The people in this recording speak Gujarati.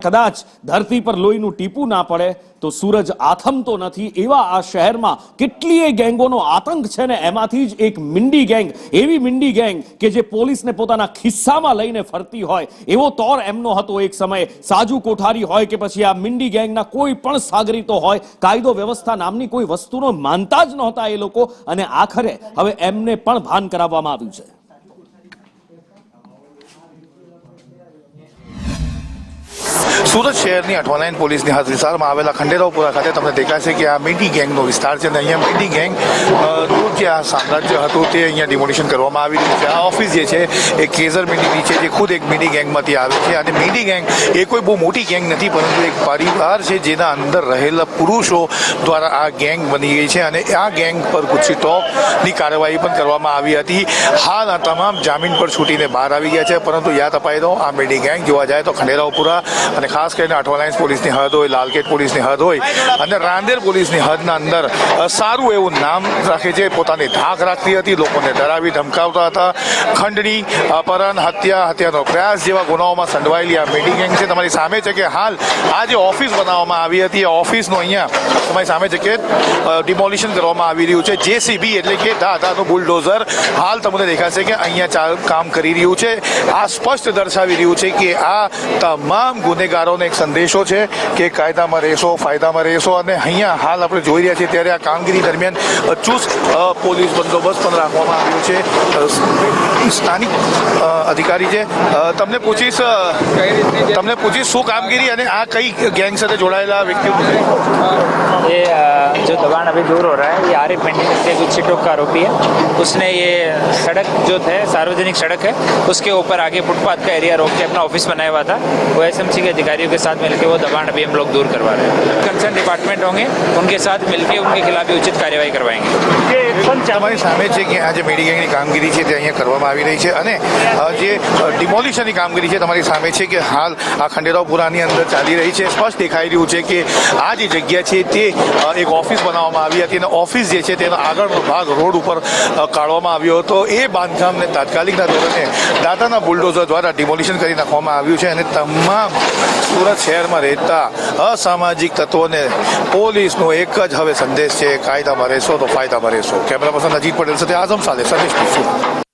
કદાચ ધરતી પર લોહીનું ટીપું ના પડે તો સૂરજ આથમતો નથી. એવા આ શહેરમાં કેટલીય ગેંગોનો આતંક છે ને એમાંથી જ એક મિંડી ગેંગ, એવી મિંડી ગેંગ કે જે પોલીસને પોતાના ખિસ્સામાં લઈને ફરતી હોય એવો તોર એમનો હતો એક સમયે. સાજુ કોઠારી હોય કે પછી આ મિંડી ગેંગના કોઈ પણ સાગરીતો હોય, કાયદો વ્યવસ્થા નામની કોઈ વસ્તુનો માનતા જ નહોતા એ લોકો. અને આખરે હવે એમને પણ ભાન કરાવવામાં આવ્યું છે. સુરત શહેરની 8 પોલીસની હદ વિસ્તારમાં આવેલા ખંડેરાવપુરા ખાતે તમને દેખાશે કે આ મિંડી ગેંગનો વિસ્તાર છે અને અહીંયા મિંડી ગેંગ જે આ સામ્રાજ્ય હતું તે અહીંયા ડિમોલિશન કરવામાં આવી રહ્યું છે. આ ઓફિસ જે છે એ કેઝર મિંડીની છે, જે ખુદ એક મિંડી ગેંગમાંથી આવે છે. અને મિંડી ગેંગ એ કોઈ બહુ મોટી ગેંગ નથી, પરંતુ એક પરિવાર છે જેના અંદર રહેલા પુરુષો દ્વારા આ ગેંગ બની ગઈ છે. અને આ ગેંગ પર ગુસ્સીટોકની કાર્યવાહી પણ કરવામાં આવી હતી. હાલ આ તમામ જામીન પર છૂટીને બહાર આવી ગયા છે. પરંતુ યાદ અપાઈ દો, આ મિંડી ગેંગ જોવા જાય તો ખંડેરાવપુરા અને ખાસ કરીને 8 પોલીસની હદ હોય, લાલગેટ પોલીસની હદ હોય અને રાંદેર પોલીસની હદના અંદર સારું એવું નામ રાખે છે. પોતાની ધાક રાખતી હતી, લોકોને ડરાવી ધમકાવતા હતા. ખંડણી, અપહરણ, હત્યાનો પ્રયાસ જેવા ગુનાઓમાં સંડવાયેલી આ મિંડી ગેંગ છે. તમારી સામે છે કે હાલ આ જે ઓફિસ બનાવવામાં આવી હતી, આ ઓફિસનો અહીંયા તમારી સામે છે કે ડિમોલિશન કરવામાં આવી રહ્યું છે. જેસીબી એટલે કે દાદાનું બુલડોઝર હાલ તમને દેખાશે કે અહીંયા કામ કરી રહ્યું છે. આ સ્પષ્ટ દર્શાવી રહ્યું છે કે આ તમામ ગુનેગારોને એક સંદેશો છે કે કાયદામાં રહેશો, ફાયદામાં રહેશો. અને અહીંયા હાલ આપણે જોઈ રહ્યા છીએ ત્યારે આ કામગીરી દરમિયાન ચુસ્ત પોલીસ બંદોબસ્ત પણ રાખવામાં આવ્યો છે. સ્થાનિક અધિકારી છે, તમને પૂછીશ શું કામગીરી અને આ કઈ ગેંગ સાથે જોડાયેલા વ્યક્તિઓ? ये जो दबान अभी दूर हो रहा है, ये आरिफ मेंढी के गुस्सीटोक का आरोपी है. उसने ये सड़क जो है सार्वजनिक सड़क है, उसके ऊपर आगे फुटपाथ का एरिया रोक के अपना ऑफिस बनाया हुआ था. वो एसएमसी के अधिकारियों के साथ मिलकर वो दबान अभी हम लोग दूर करवा रहे हैं. कंसर्न डिपार्टमेंट होंगे, उनके साथ मिलकर उनके खिलाफ भी उचित कार्यवाही करवाएंगे. તમારી સામે છે કે આ જે મિંડી ગેંગની કામગીરી છે તે અહીંયા કરવામાં આવી રહી છે. અને જે ડિમોલિશનની કામગીરી છે તમારી સામે છે કે હાલ આ ખંડેરાવપુરાની અંદર ચાલી રહી છે. સ્પષ્ટ દેખાઈ રહ્યું છે કે આ જે જગ્યા છે તે એક ઓફિસ બનાવવામાં આવી હતી અને ઓફિસ જે છે તેનો આગળનો ભાગ રોડ ઉપર કાઢવામાં આવ્યો હતો. એ બાંધકામને તાત્કાલિકના ધોરણે દાદાના બુલડોઝર દ્વારા ડિમોલિશન કરી નાખવામાં આવ્યું છે. અને તમામ સુરત શહેરમાં રહેતા અસામાજિક તત્વોને પોલીસનો એક જ હવે સંદેશ છે, કાયદામાં રહેશો તો ફાયદામાં રહેશો. કેમેરા પર્સન અજીત પટેલ સાથે આઝમ સાલે, સંદેશ.